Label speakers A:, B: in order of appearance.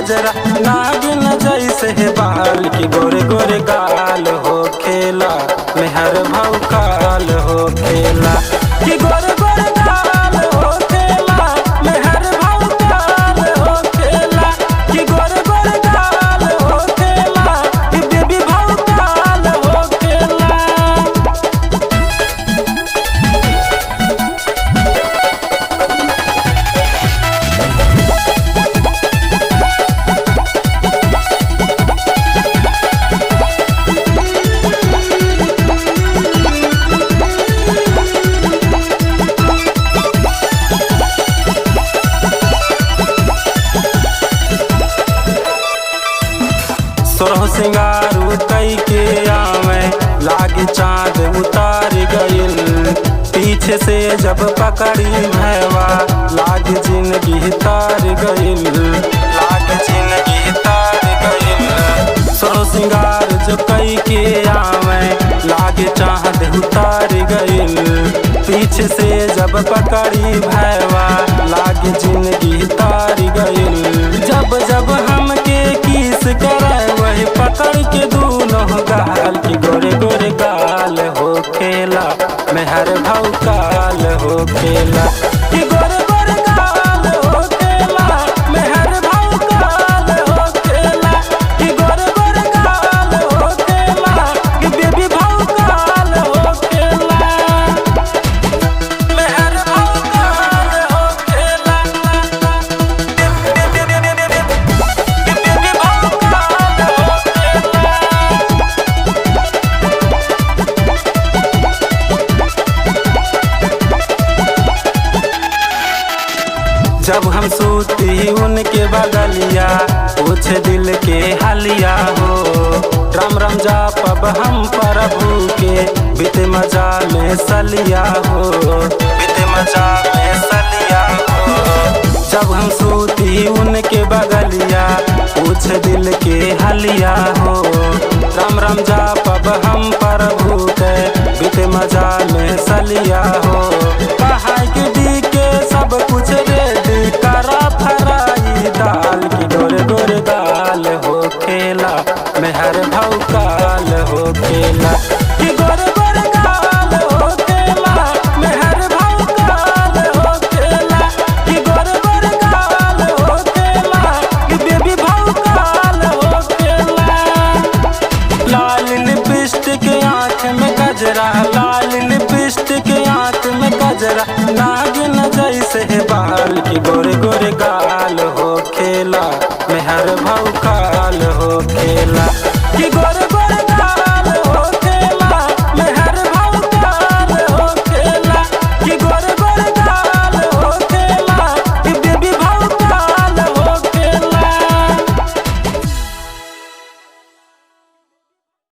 A: कजरा नागिन जैसे बाल की गोरे गोरे गाल हो खेला मेहर भौकाल हो खेला कि गोरे गोरे गाल हो खेला मेहर भौकाल हो खेला कि गोरे गोरे गाल हो खेला कि बेबी भौकाल हो खेला। सोरह सिंगारू कई के आवे लागी चाँद उतार गइल पीछे से जब पकड़ी भैवा लागी जिंदगी तार गइल लागी जिंदगी तार गइल। सोरह सिंगार जो कई के आवे लागी चाँद उतार गइल पीछे से जब पकड़ी भैवा लागी जिंदगी तार गइल। जब जब हमके किस करे वही पकड़ के दूनों गाल की गोरे गोरे गाल हो खेला मेहर भौकाल हो खेला कि गोरे गोरे गाल हो खेला मेहर भौकाल हो खेला कि गोरे गोरे गाल हो खेला कि बेबी भौकाल हो खेला मेहर भौकाल हो खेला कि बेबी भौकाल हो खेला। जब हम सूती उनके बगलिया पूछे दिल के हलिया हो राम राम जा पब हम प्रभु के बीते मजा में सलिया हो बीते मजा में सलिया हो। जब हम सूती उनके बगलिया पूछे दिल के हलिया हो राम राम जा पब हम प्रभु के बीते मजा में सलिया हो। कहा कि दी के सब कुछ रेडी करा फराई दाल की गोरे गोरे गाल हो खेला मेहर भौकाल हो खेला कि गोरे गोरे गाल हो खेला मेहर भौकाल हो खेला कि गोरे गोरे गाल हो खेला कि बेबी भौकाल हो खेला। लाल लिपस्टिक आँख में गजरा लाल लिपस्टिक आँख में गजरा नागिन जैसे बाल की गोरे गोरे गाल हो खेला मेहर भौकाल